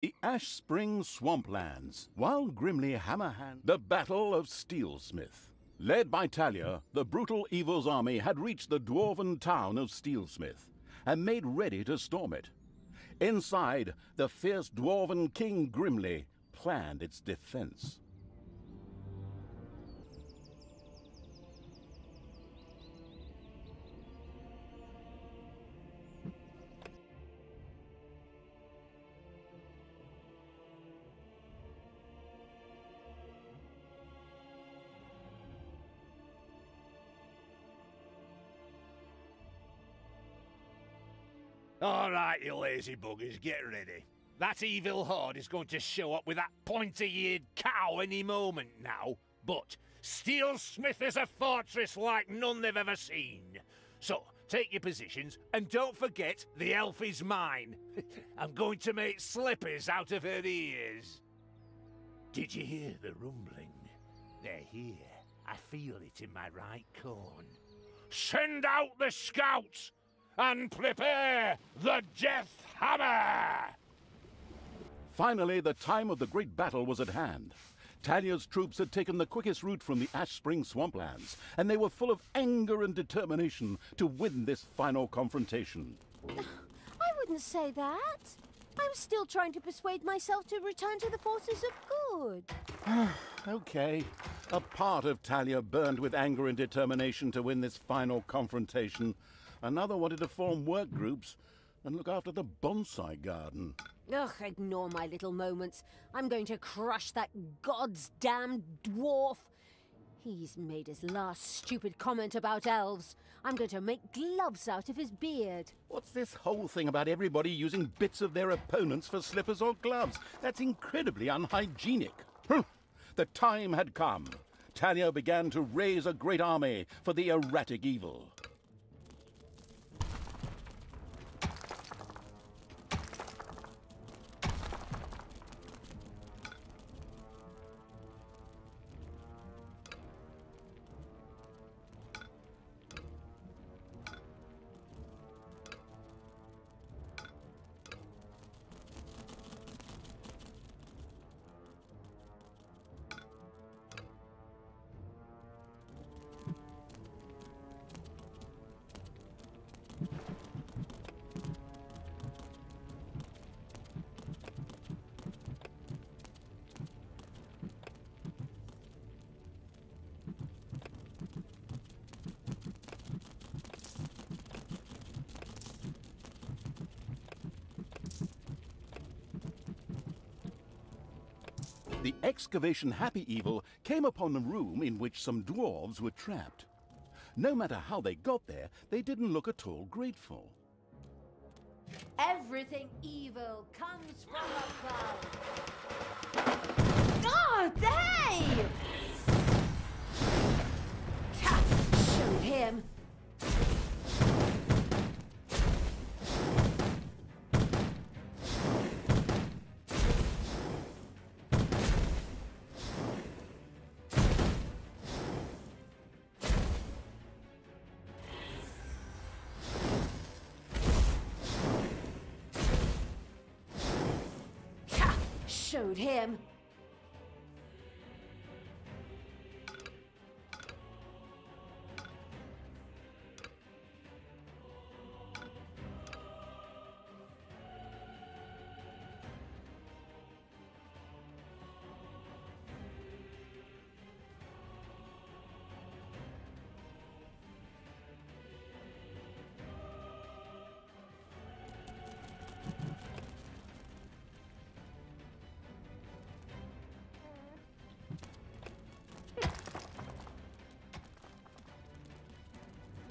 The Ash Spring Swamplands, while grimly hammer-hand, the Battle of Steelsmith. Led by Talia, the brutal evil's army had reached the dwarven town of Steelsmith and made ready to storm it. Inside, the fierce dwarven king grimly planned its defense. All right, you lazy buggers, get ready. That evil horde is going to show up with that pointy-eared cow any moment now. But Steelsmith is a fortress like none they've ever seen. So, take your positions, and don't forget the elf is mine. I'm going to make slippers out of her ears. Did you hear the rumbling? They're here. I feel it in my right corn. Send out the scouts! And prepare the Death Hammer! Finally, the time of the great battle was at hand. Talia's troops had taken the quickest route from the Ash Spring Swamplands, and they were full of anger and determination to win this final confrontation. I wouldn't say that. I'm still trying to persuade myself to return to the forces of good. Okay. A part of Talia burned with anger and determination to win this final confrontation. Another wanted to form work groups and look after the bonsai garden. Ugh, ignore my little moments. I'm going to crush that god's damned dwarf. He's made his last stupid comment about elves. I'm going to make gloves out of his beard. What's this whole thing about everybody using bits of their opponents for slippers or gloves? That's incredibly unhygienic. The time had come. Talia began to raise a great army for the erratic evil. The excavation happy evil came upon a room in which some dwarves were trapped. No matter how they got there, they didn't look at all grateful. Everything evil comes from above. God, hey! Showed him. Showed him.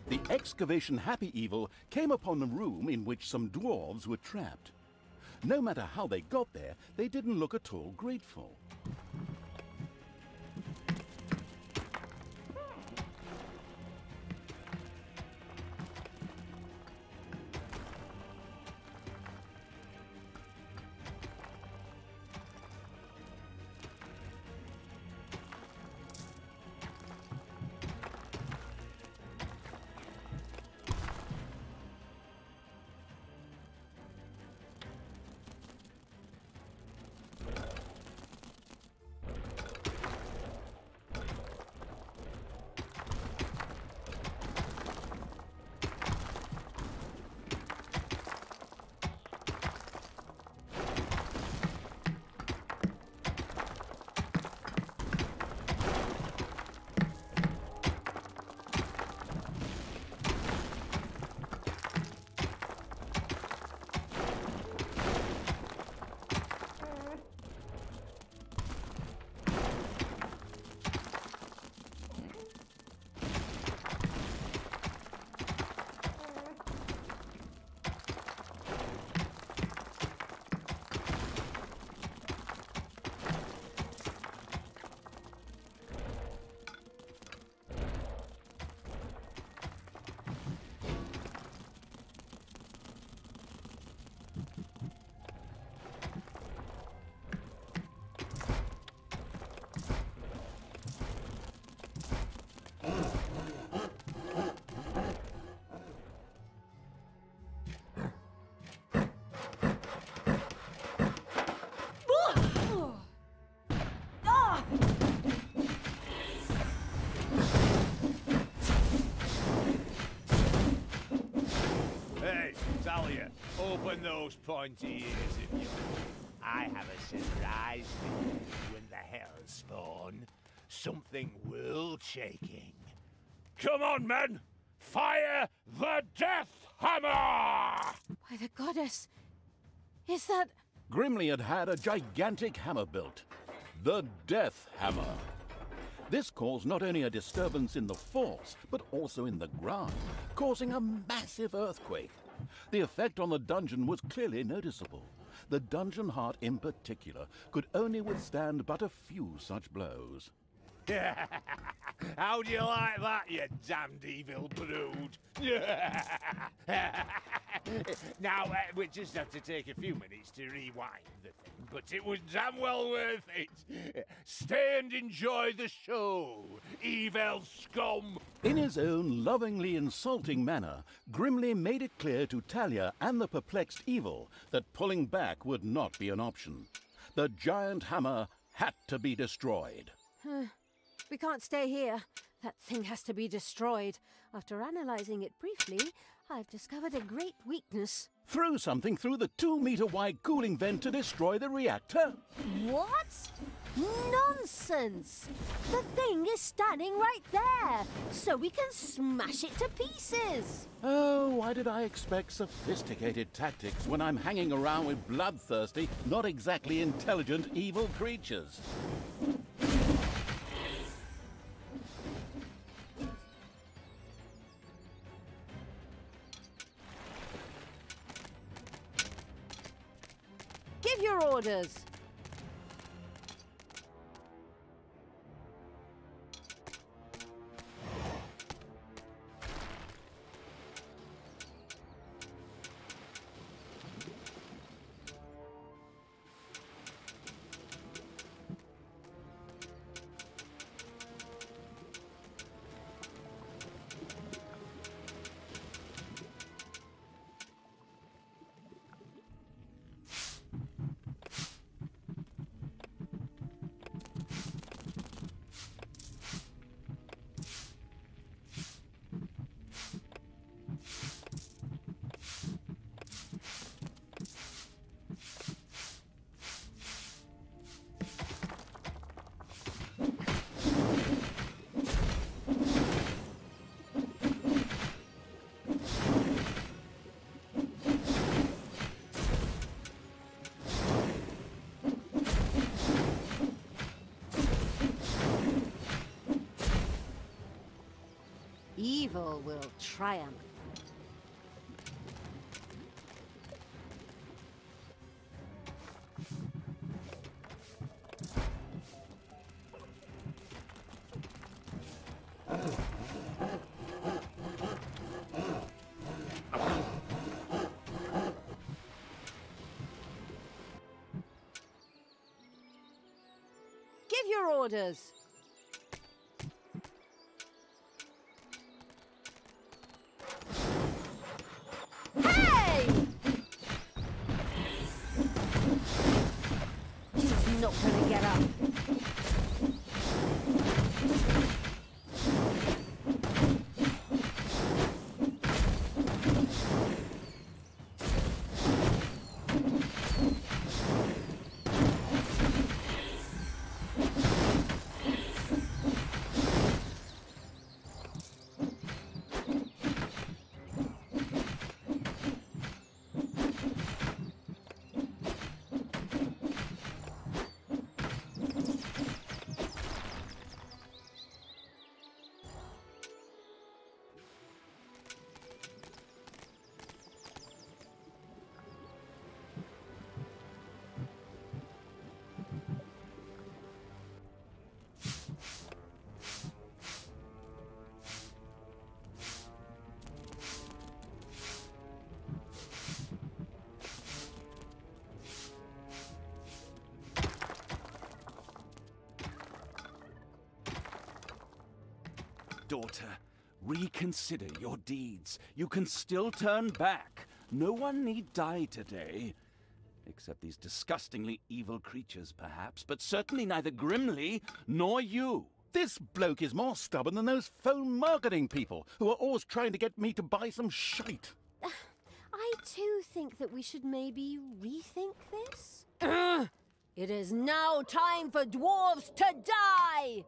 The excavation happy evil came upon a room in which some dwarves were trapped. No matter how they got there, they didn't look at all grateful. those pointy ears of yours. I have a surprise for you when the hells spawn. Something world-shaking. Come on, men! Fire the Death Hammer! By the goddess, is that... Grimly had had a gigantic hammer built, the Death Hammer. This caused not only a disturbance in the force, but also in the ground, causing a massive earthquake. The effect on the dungeon was clearly noticeable. The dungeon heart in particular could only withstand but a few such blows. How do you like that, you damned evil brood? Now, we just have to take a few minutes to rewind the thing, but it was damn well worth it. Stay and enjoy the show, evil scum! In his own lovingly insulting manner, Grimly made it clear to Talia and the perplexed Evil that pulling back would not be an option. The giant hammer had to be destroyed. We can't stay here. That thing has to be destroyed. After analyzing it briefly, I've discovered a great weakness. Throw something through the 2-meter-wide cooling vent to destroy the reactor? What? Nonsense! The thing is standing right there, so we can smash it to pieces. Oh, why did I expect sophisticated tactics when I'm hanging around with bloodthirsty, not exactly intelligent evil creatures? Give your orders. Evil will triumph. Give your orders. Hey! He's not gonna get up. Daughter, reconsider your deeds. You can still turn back. No one need die today. Except these disgustingly evil creatures, perhaps, but certainly neither Grimly nor you. This bloke is more stubborn than those phone marketing people who are always trying to get me to buy some shite. I two think that we should maybe rethink this? It is now time for dwarves to die!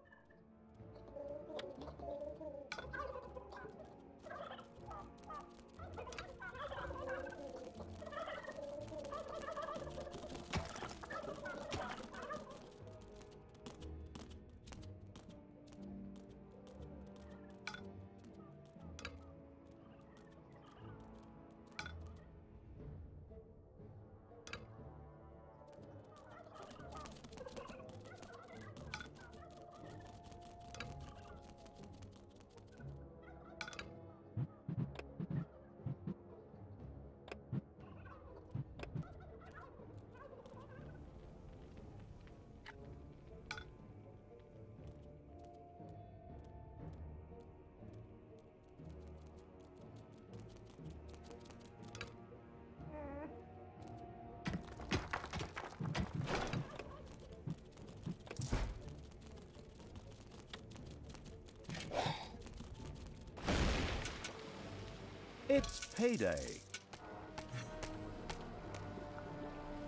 It's payday.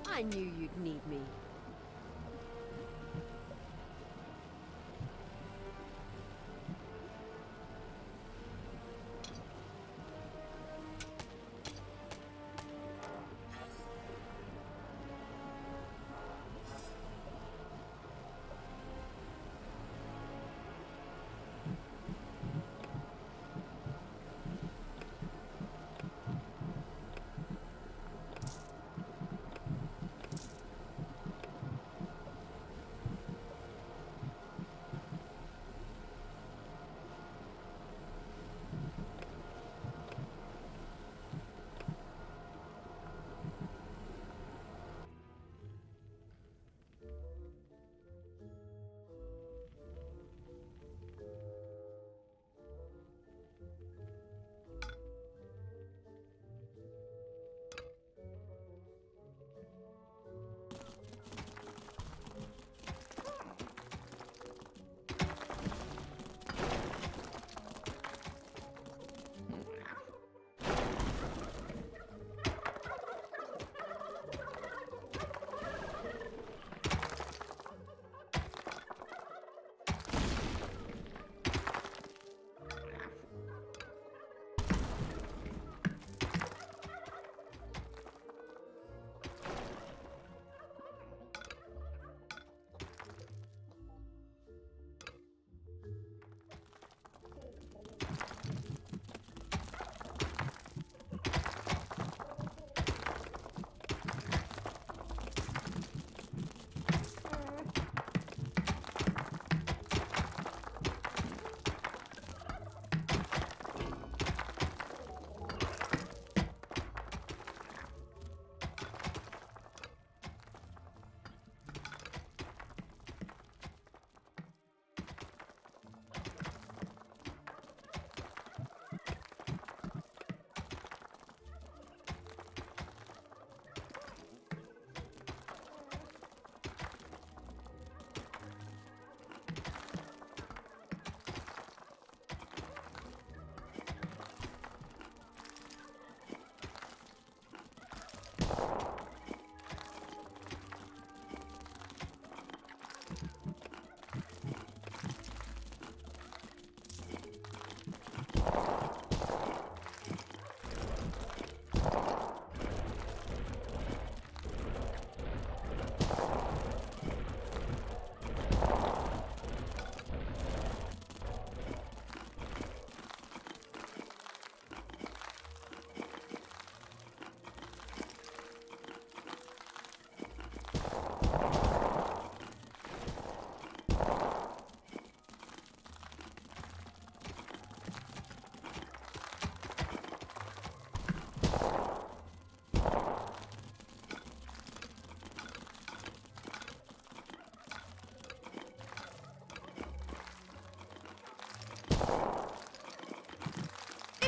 I knew you'd need me.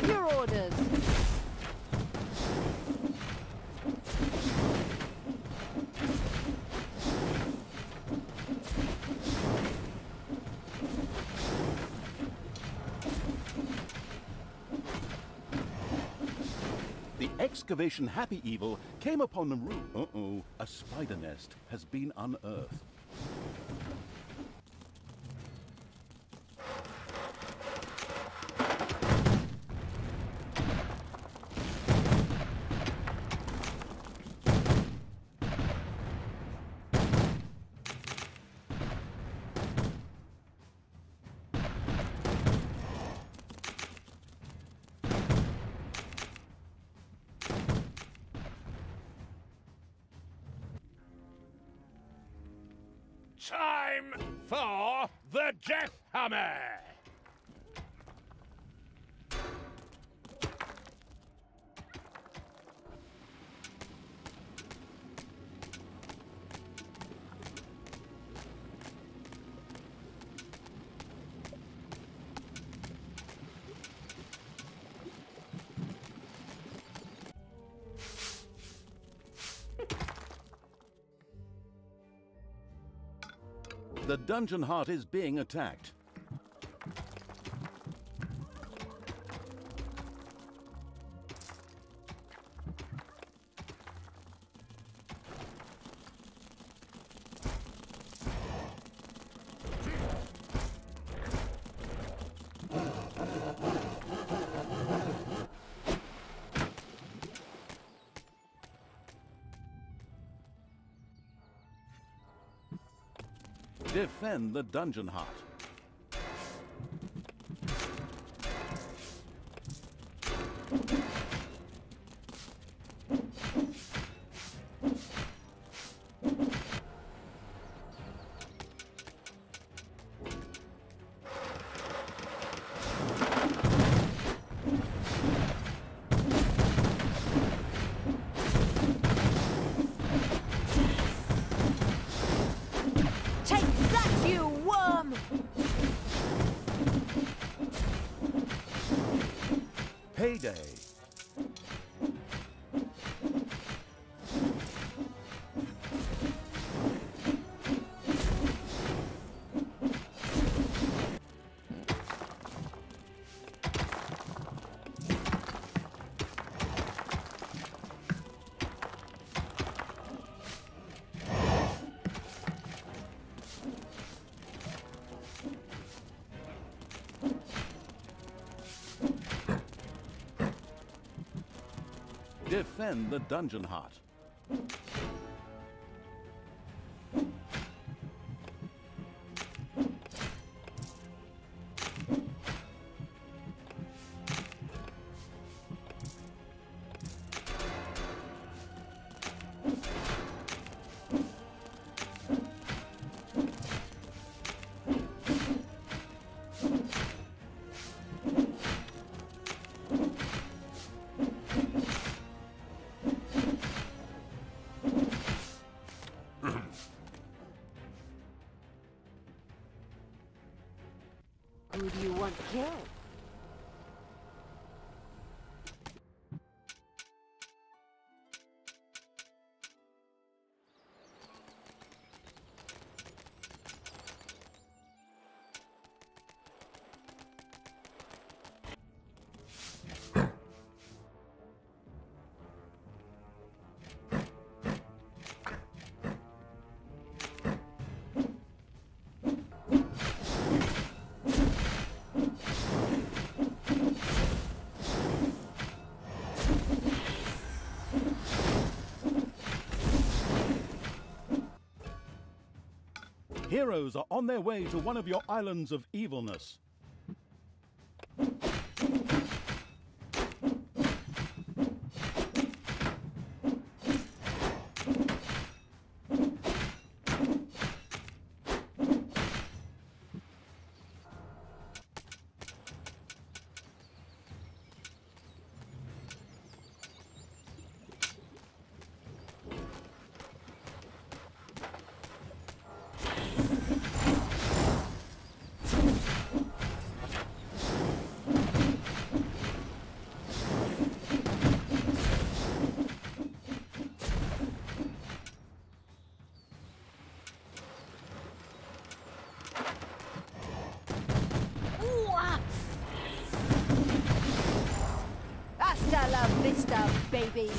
Your orders. The excavation happy evil came upon the room. Uh-oh, a spider nest has been unearthed. Time for the Death Hammer! The dungeon heart is being attacked. Defend the dungeon heart. Payday. Defend the dungeon heart. Who do you want killed? Heroes are on their way to one of your islands of evilness. out, baby!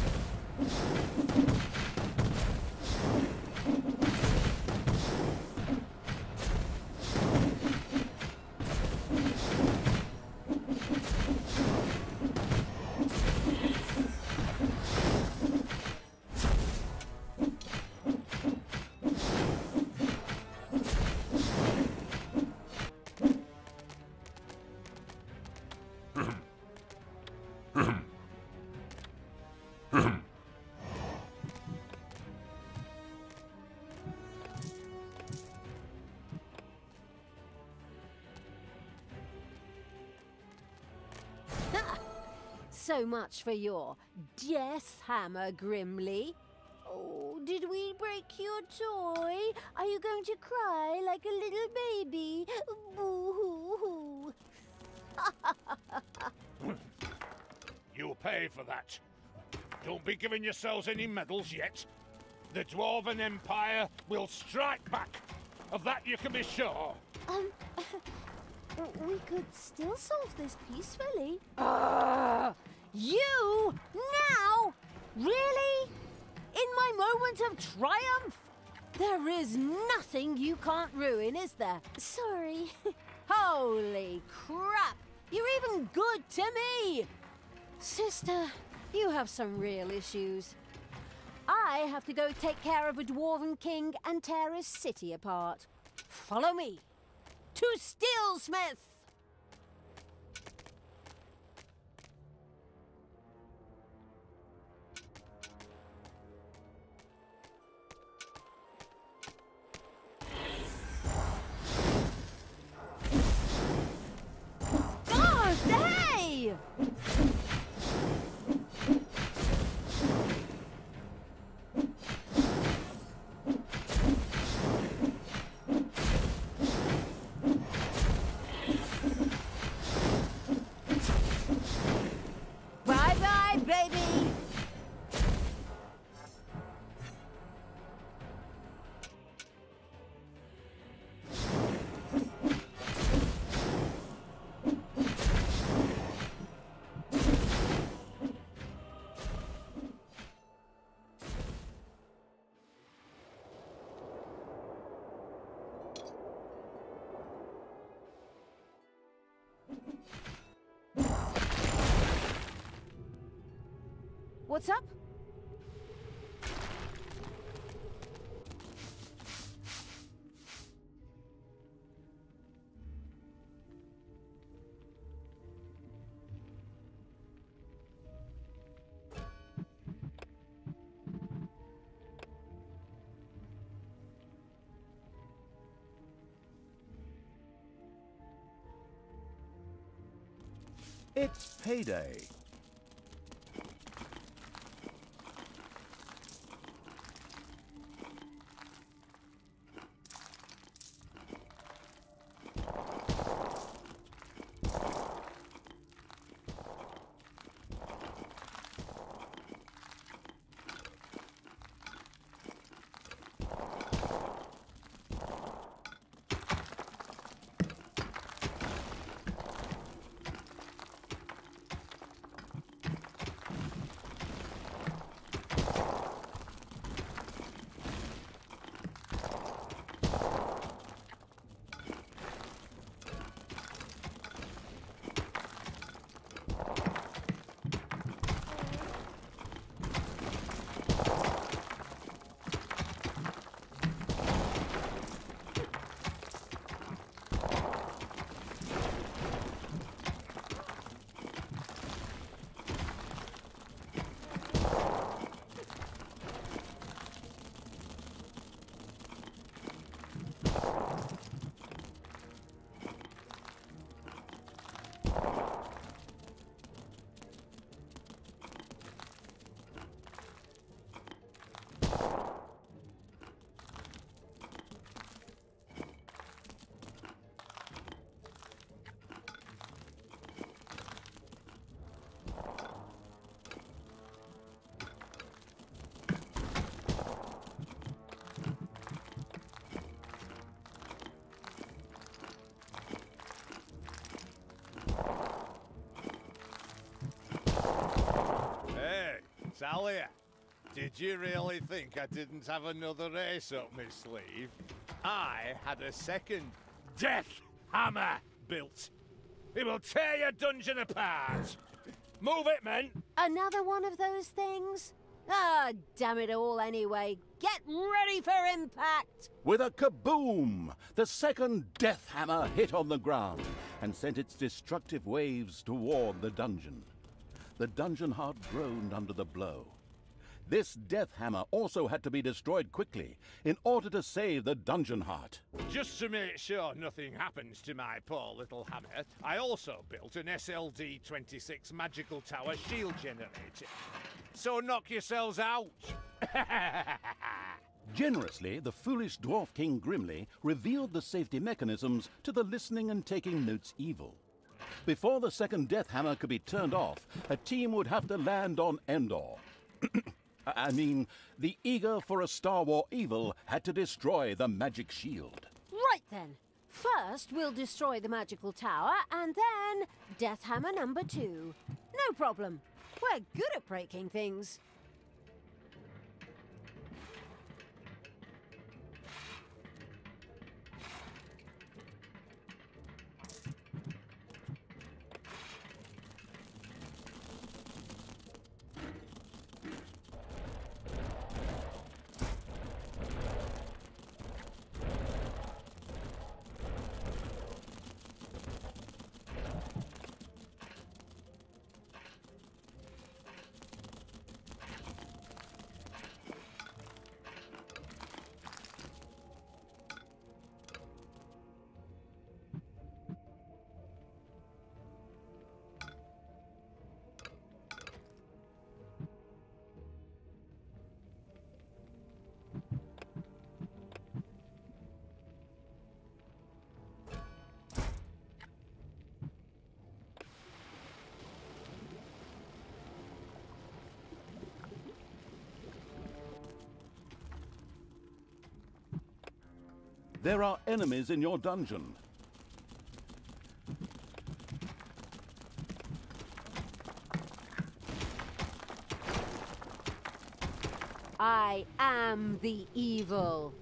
So much for your death hammer, Grimly. Oh, did we break your toy? Are you going to cry like a little baby? Boo-hoo-hoo. You'll pay for that. Don't be giving yourselves any medals yet. The Dwarven Empire will strike back. Of that you can be sure. We could still solve this peacefully. You? Now? Really? In my moment of triumph? There is nothing you can't ruin, is there? Sorry. Holy crap! You're even good to me! Sister, you have some real issues. I have to go take care of a Dwarven king and tear his city apart. Follow me to Steelsmith! God, hey! Bye-bye, baby! What's up? It's payday. Talia, did you really think I didn't have another ace up my sleeve? I had a second death hammer built. It will tear your dungeon apart. Move it, men! Another one of those things? Ah, damn it all anyway. Get ready for impact! With a kaboom, the second death hammer hit on the ground and sent its destructive waves toward the dungeon. The dungeon heart groaned under the blow. This death hammer also had to be destroyed quickly in order to save the dungeon heart. Just to make sure nothing happens to my poor little hammer, I also built an SLD-26 magical tower shield generator. So knock yourselves out! Generously, the foolish Dwarf King Grimly revealed the safety mechanisms to the listening and taking notes evil. Before the second death hammer could be turned off, a team would have to land on Endor. I mean, the eager for a Star War evil had to destroy the magic shield. Right then. First, we'll destroy the magical tower, and then Death Hammer number 2. No problem. We're good at breaking things. There are enemies in your dungeon. I am the evil.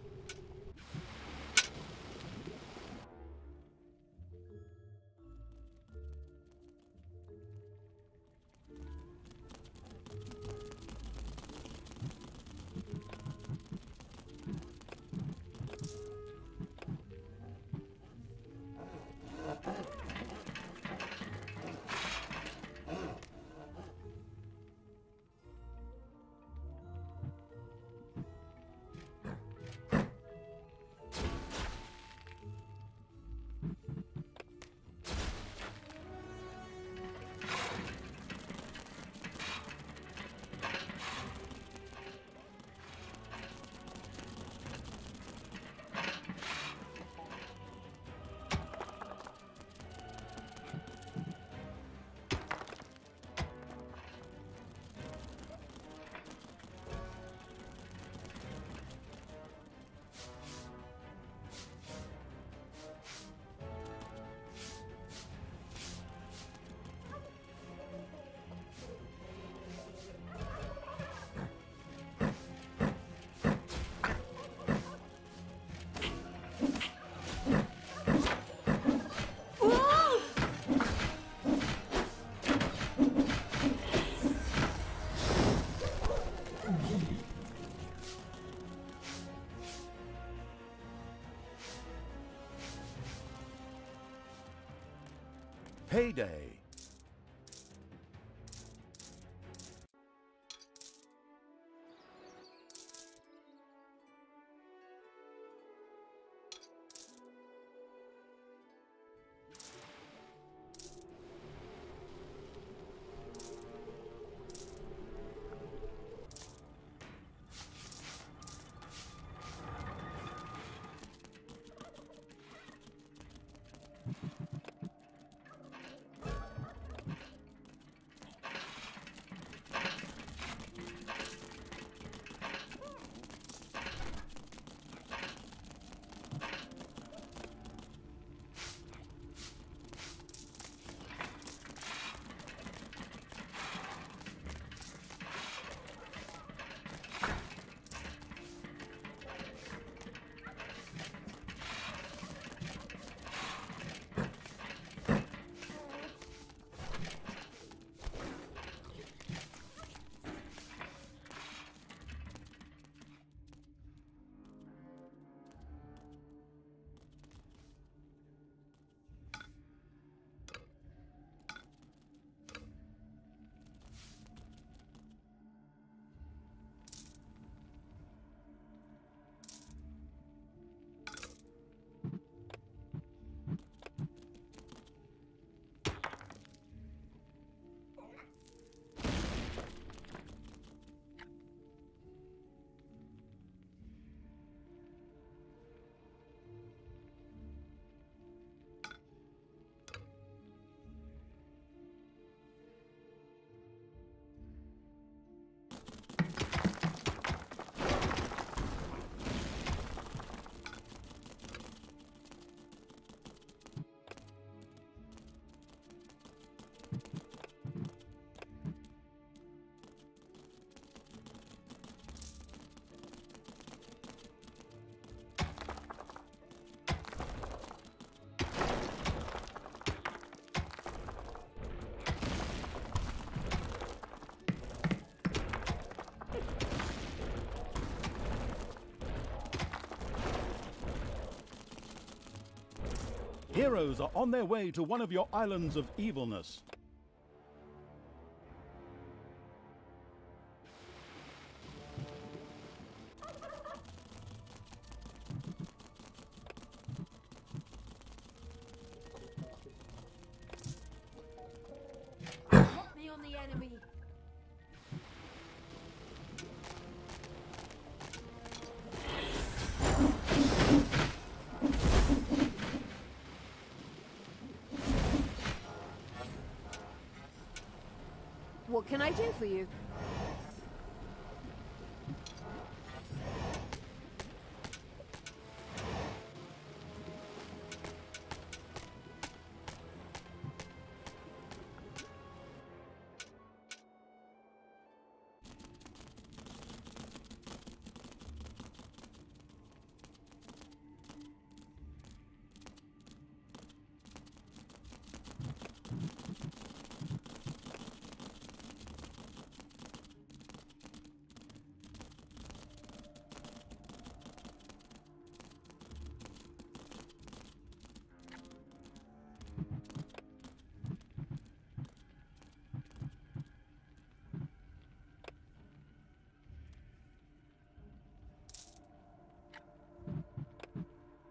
Payday. Heroes are on their way to one of your islands of evilness. Hit me on the enemy. What can I do for you?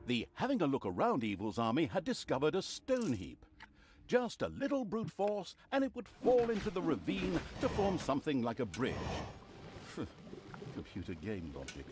The having a look around evil's army had discovered a stone heap. Just a little brute force, and it would fall into the ravine to form something like a bridge. Computer game logic.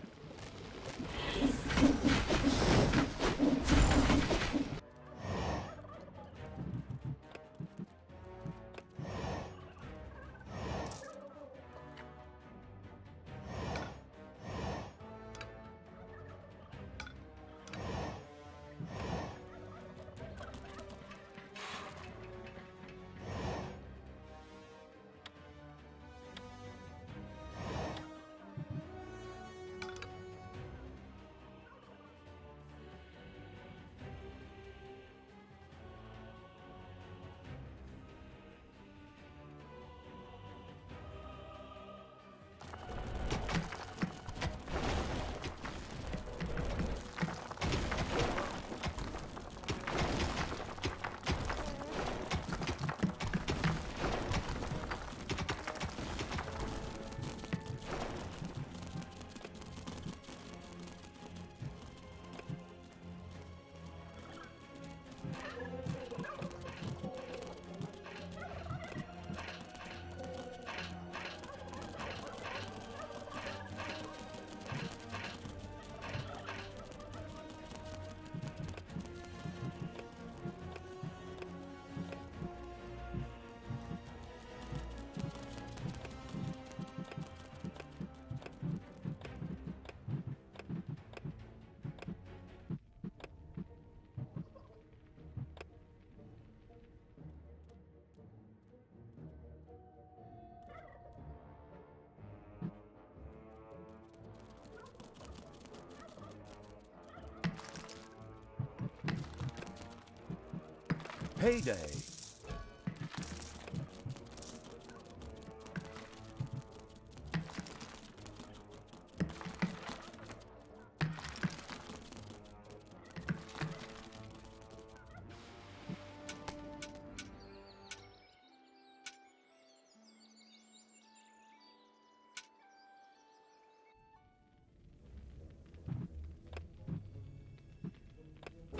Payday.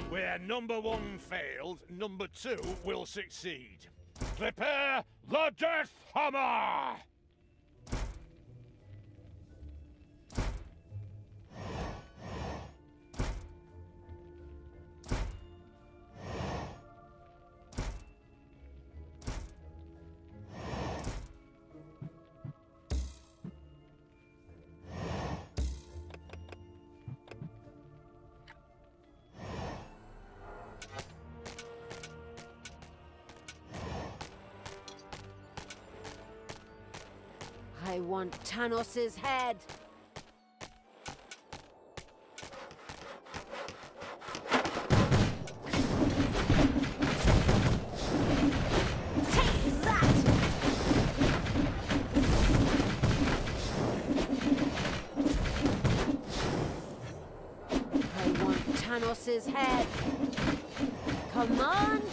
Where number one failed, number two will succeed. Prepare the Death Hammer! I want Tanos's head. Take that! I want Tanos's head. Command me!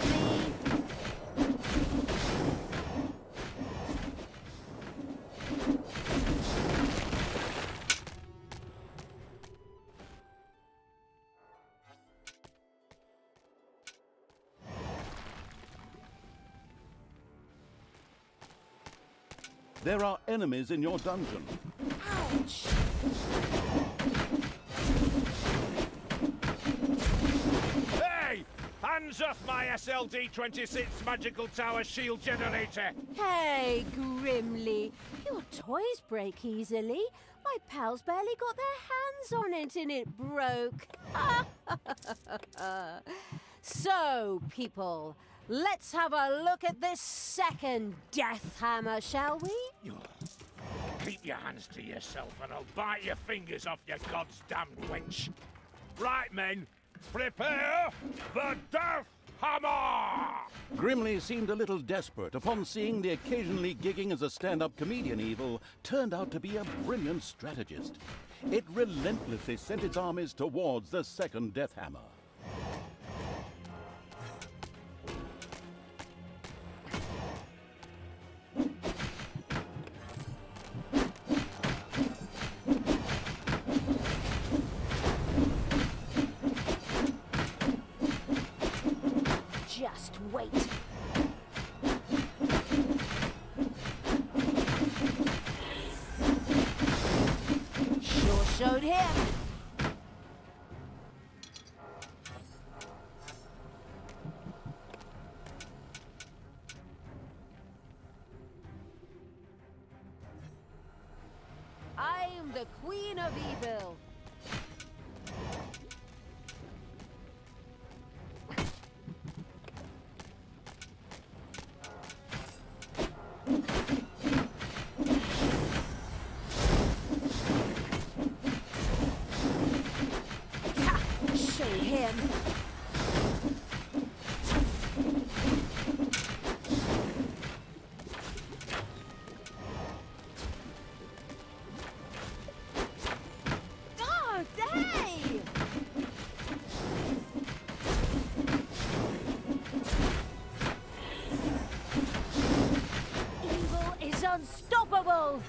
There are enemies in your dungeon. Ouch! Hey! Hands off my SLD-26 magical tower shield generator! Hey, Grimly. Your toys break easily. My pals barely got their hands on it and it broke. So, people, let's have a look at this second death hammer, shall we? Keep your hands to yourself and I'll bite your fingers off, you god's damned wench. Right, men, prepare the death hammer! Grimly seemed a little desperate upon seeing the occasionally gigging as a stand-up comedian evil turned out to be a brilliant strategist. It relentlessly sent its armies towards the second death hammer. Just wait. Sure showed him. I'm the Queen of Evil. Show him. Oh, dang! Evil is unstoppable!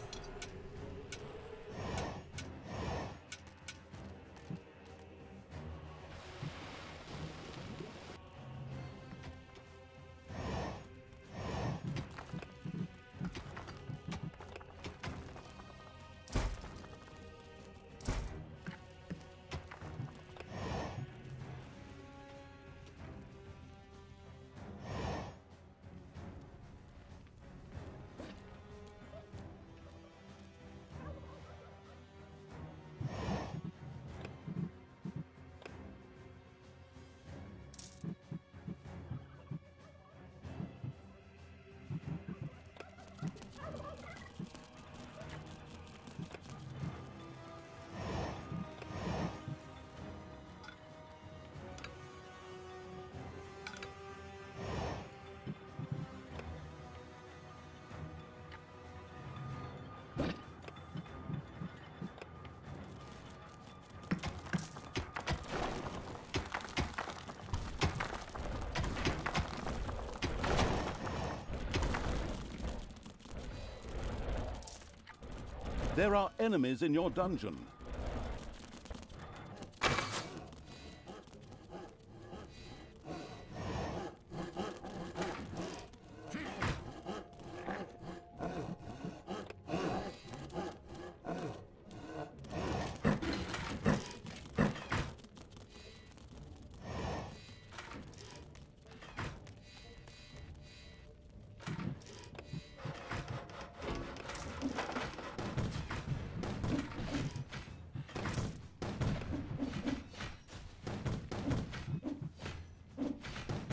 There are enemies in your dungeon.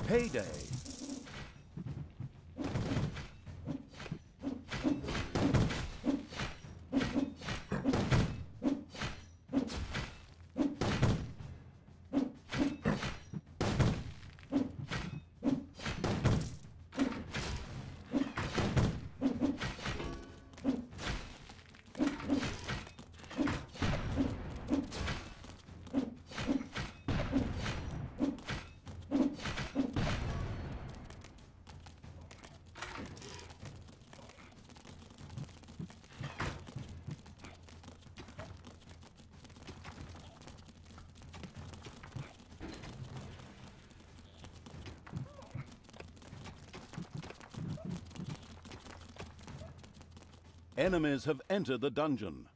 Payday. Enemies have entered the dungeon.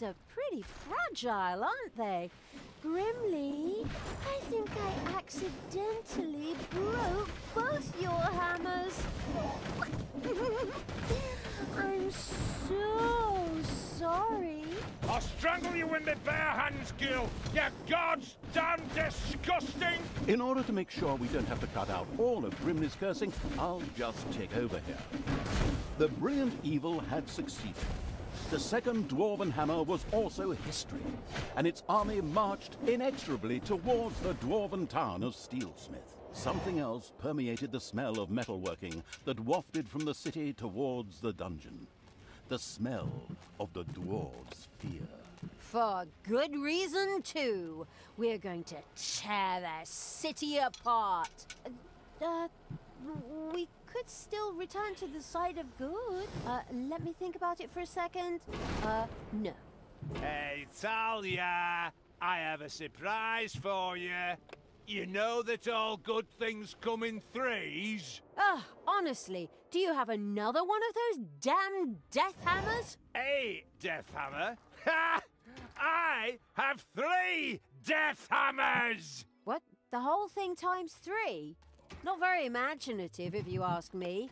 Are pretty fragile, aren't they? Grimly, I think I accidentally broke both your hammers. I'm so sorry. I'll strangle you in my bare hands, Gil! You gods damn disgusting! In order to make sure we don't have to cut out all of Grimly's cursing, I'll just take over here. The brilliant evil had succeeded. The second Dwarven Hammer was also history, and its army marched inexorably towards the Dwarven town of Steelsmith. Something else permeated the smell of metalworking that wafted from the city towards the dungeon. The smell of the dwarves' fear. For good reason, too. We're going to tear their city apart. We could still return to the side of good. Let me think about it for a second. No. Hey, Talia, I have a surprise for you. You know that all good things come in threes? Honestly, do you have another one of those damn death hammers? A death hammer? Ha! I have 3 death hammers! What? The whole thing times 3? Not very imaginative, if you ask me.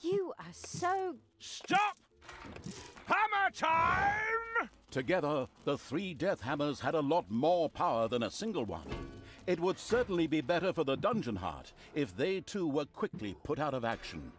You are so... Stop! Hammer time! Together, the 3 death hammers had a lot more power than a single one. It would certainly be better for the Dungeon Heart if they too were quickly put out of action.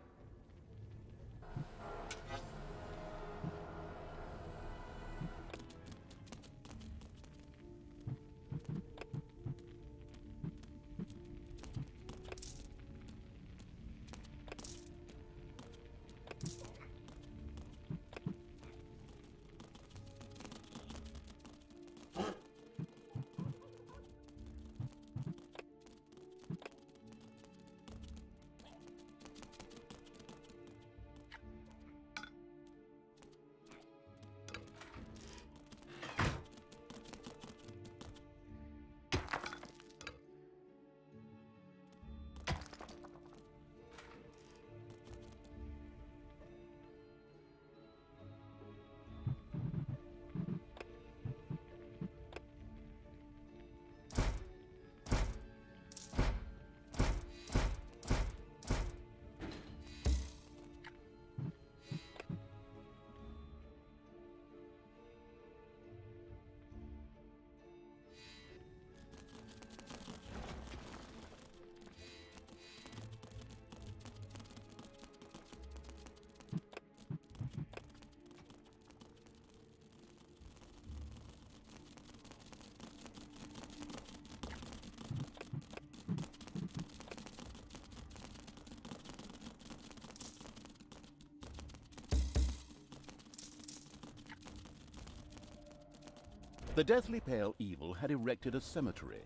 The Deathly Pale Evil had erected a cemetery.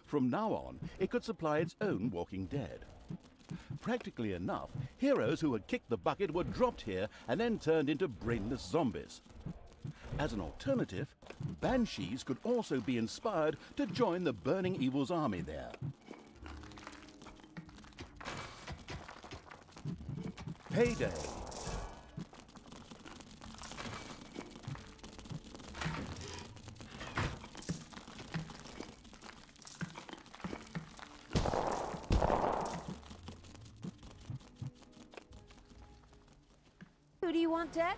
From now on, it could supply its own walking dead. Practically enough, heroes who had kicked the bucket were dropped here and then turned into brainless zombies. As an alternative, Banshees could also be inspired to join the Burning Evil's army there. Payday. Who do you want dead?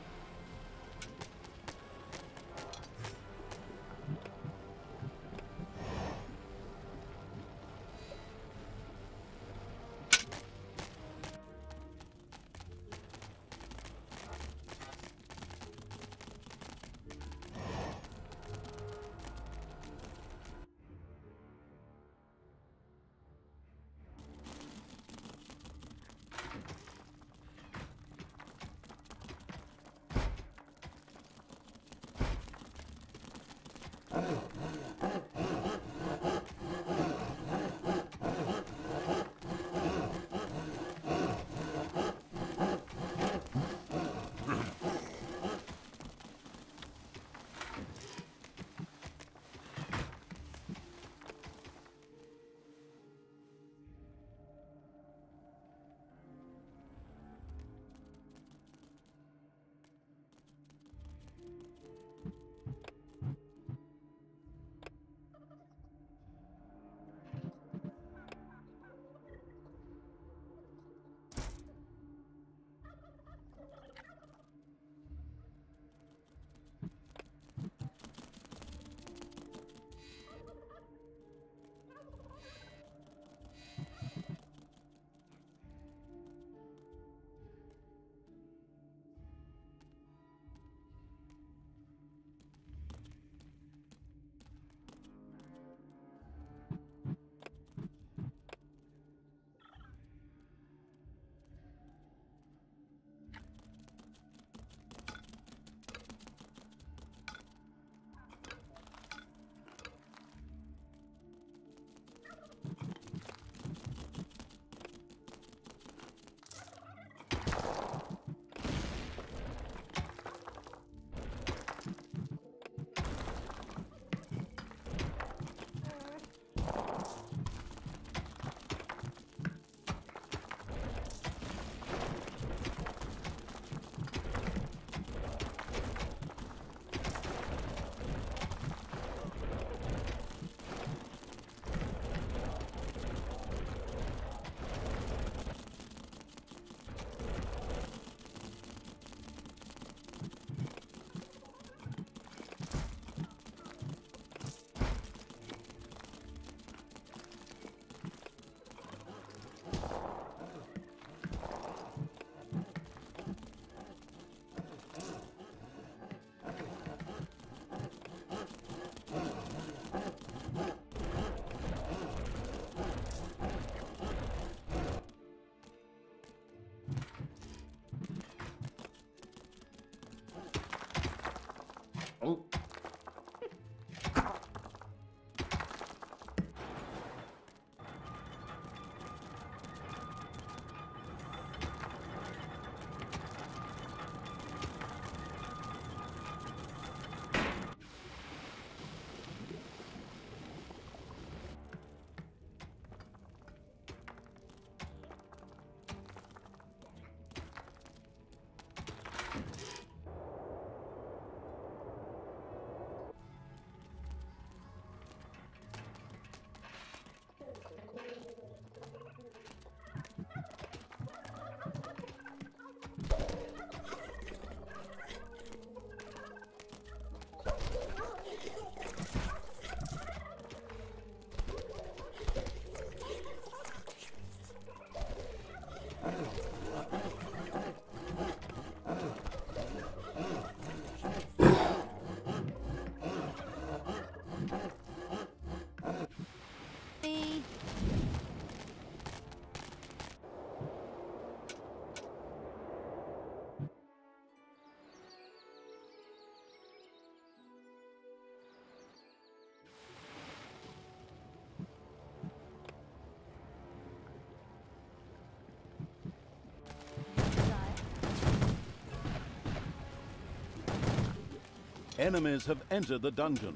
Enemies have entered the dungeon.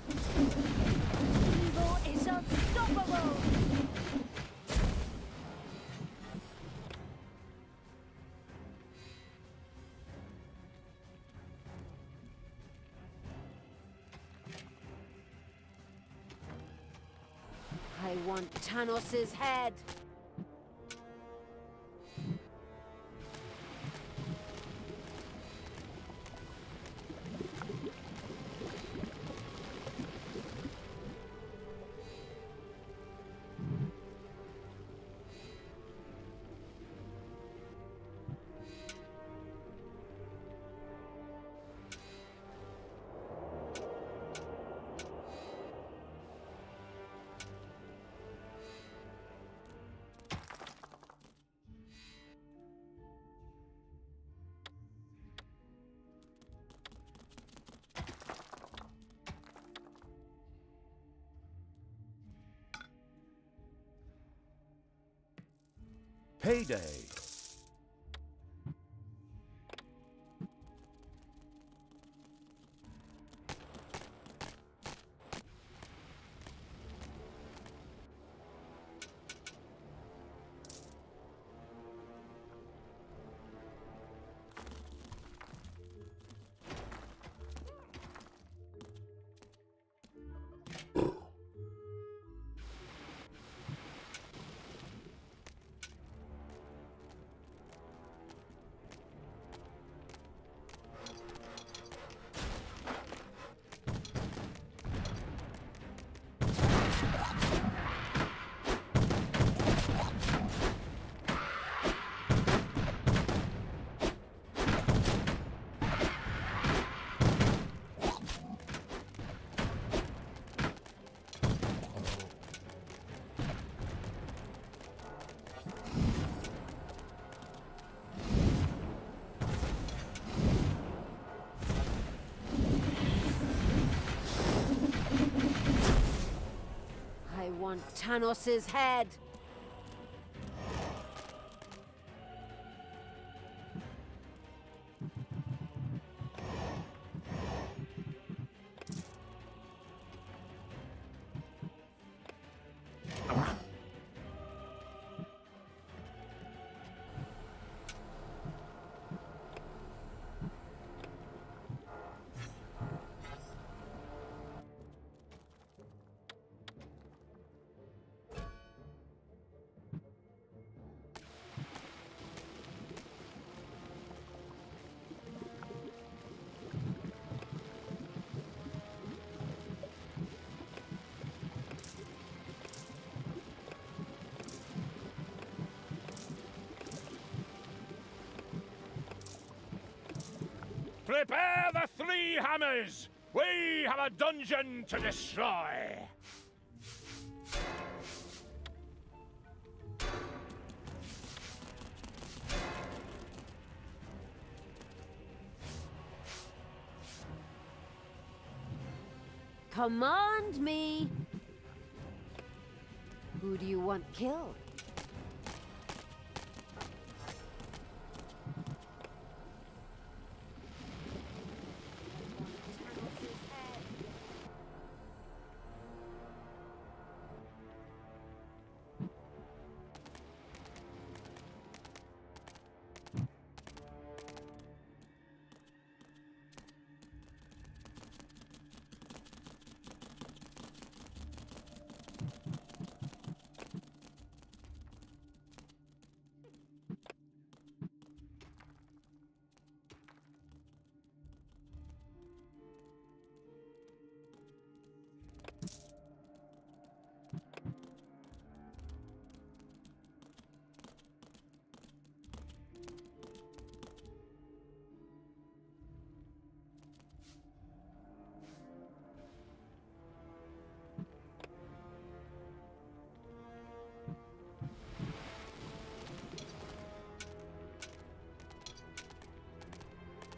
Evil is unstoppable! I want Thanos' head! Payday. I want Thanos' head! Prepare the 3 hammers! We have a dungeon to destroy! Command me! Who do you want killed?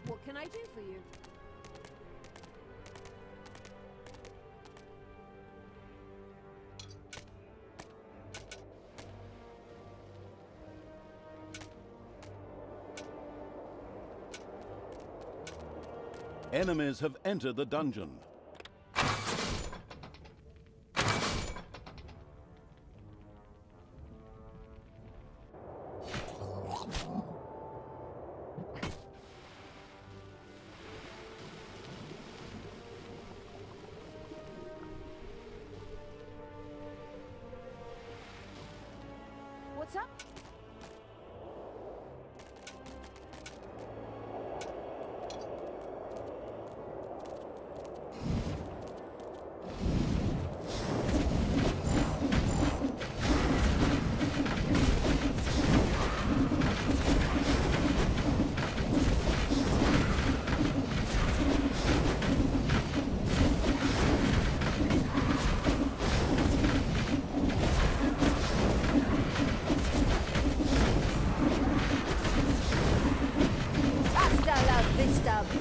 What can I do for you? Enemies have entered the dungeon. What's up?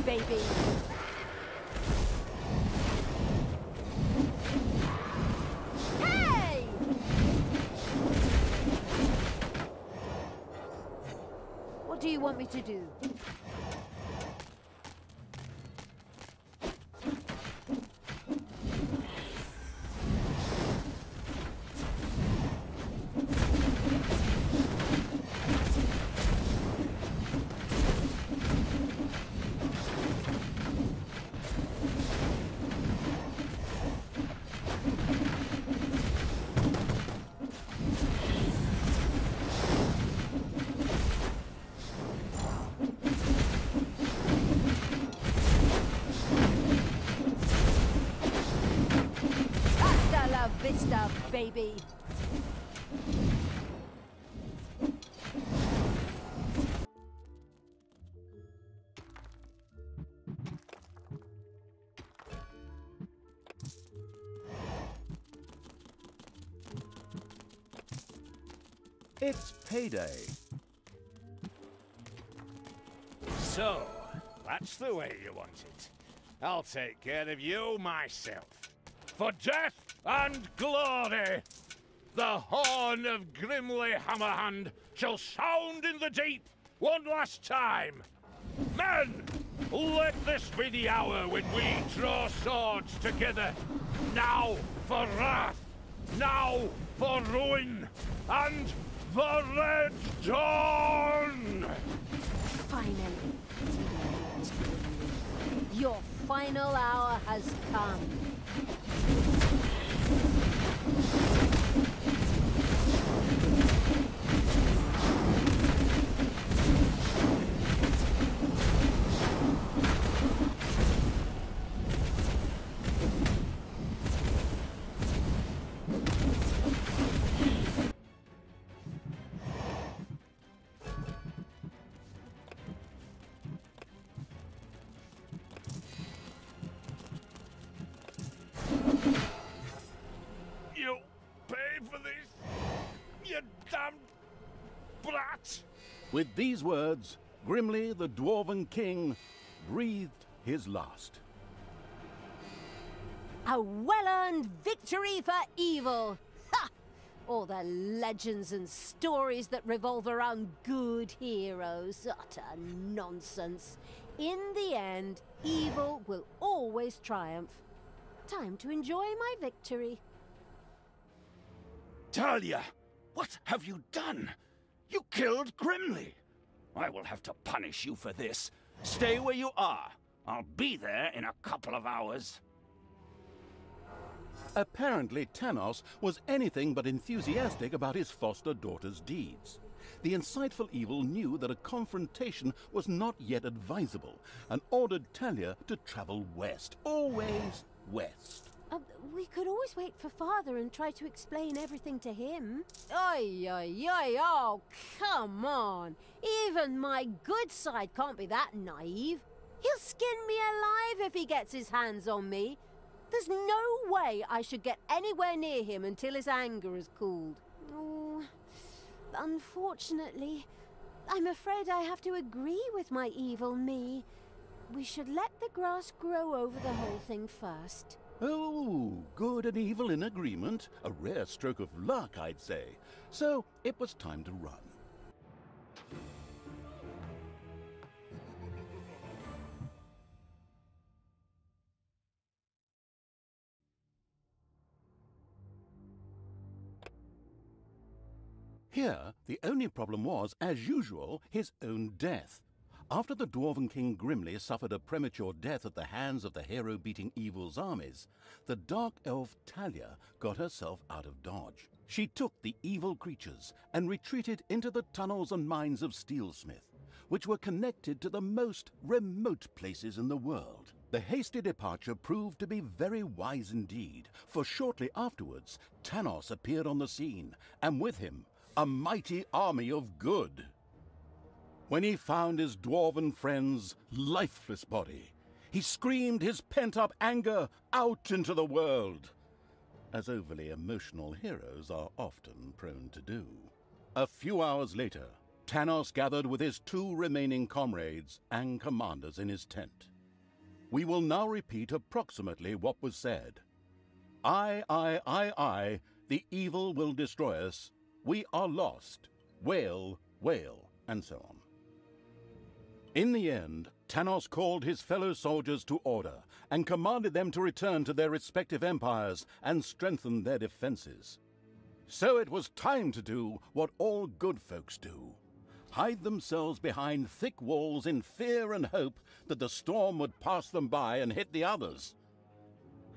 Baby. Hey! What do you want me to do? Vista, baby. It's payday. So, that's the way you want it. I'll take care of you myself. For death and glory, the horn of Grimly Hammerhand shall sound in the deep one last time. Men, let this be the hour when we draw swords together. Now for wrath, now for ruin, and the Red Dawn! Finally, your final hour has come. You paid for this, you damned brat! With these words, Grimly the Dwarven King breathed his last. A well-earned victory for evil! Ha! All the legends and stories that revolve around good heroes. Utter nonsense. In the end, evil will always triumph. Time to enjoy my victory. Talia, what have you done? You killed Grimly. I will have to punish you for this. Stay where you are. I'll be there in a couple of hours. Apparently, Tanos was anything but enthusiastic about his foster daughter's deeds. The insightful evil knew that a confrontation was not yet advisable and ordered Talia to travel west. Always west. We could always wait for Father and try to explain everything to him. Oi, oi, oi, oh, come on. Even my good side can't be that naive. He'll skin me alive if he gets his hands on me. There's no way I should get anywhere near him until his anger has cooled. Oh, unfortunately, I'm afraid I have to agree with my evil me. We should let the grass grow over the whole thing first. Oh, good and evil in agreement. A rare stroke of luck, I'd say. So it was time to run. Here, the only problem was, as usual, his own death. After the Dwarven King Grimly suffered a premature death at the hands of the hero-beating evil's armies, the dark elf Talia got herself out of dodge. She took the evil creatures and retreated into the tunnels and mines of Steelsmith, which were connected to the most remote places in the world. The hasty departure proved to be very wise indeed, for shortly afterwards, Tanos appeared on the scene, and with him, a mighty army of good. When he found his dwarven friend's lifeless body, he screamed his pent-up anger out into the world, as overly emotional heroes are often prone to do. A few hours later, Tanos gathered with his 2 remaining comrades and commanders in his tent. We will now repeat approximately what was said. I, the evil will destroy us. We are lost. Wail, wail, and so on. In the end, Tanos called his fellow soldiers to order and commanded them to return to their respective empires and strengthen their defenses. So it was time to do what all good folks do: hide themselves behind thick walls in fear and hope that the storm would pass them by and hit the others.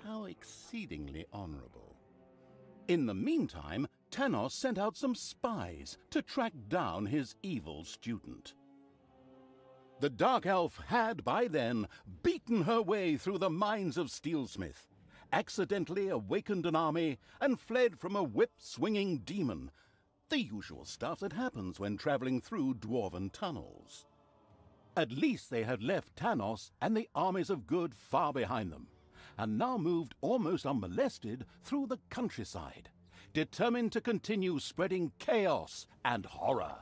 How exceedingly honorable. In the meantime, Tanos sent out some spies to track down his evil student. The Dark Elf had, by then, beaten her way through the mines of Steelsmith, accidentally awakened an army, and fled from a whip-swinging demon. The usual stuff that happens when traveling through dwarven tunnels. At least they had left Tanos and the armies of good far behind them, and now moved almost unmolested through the countryside, determined to continue spreading chaos and horror.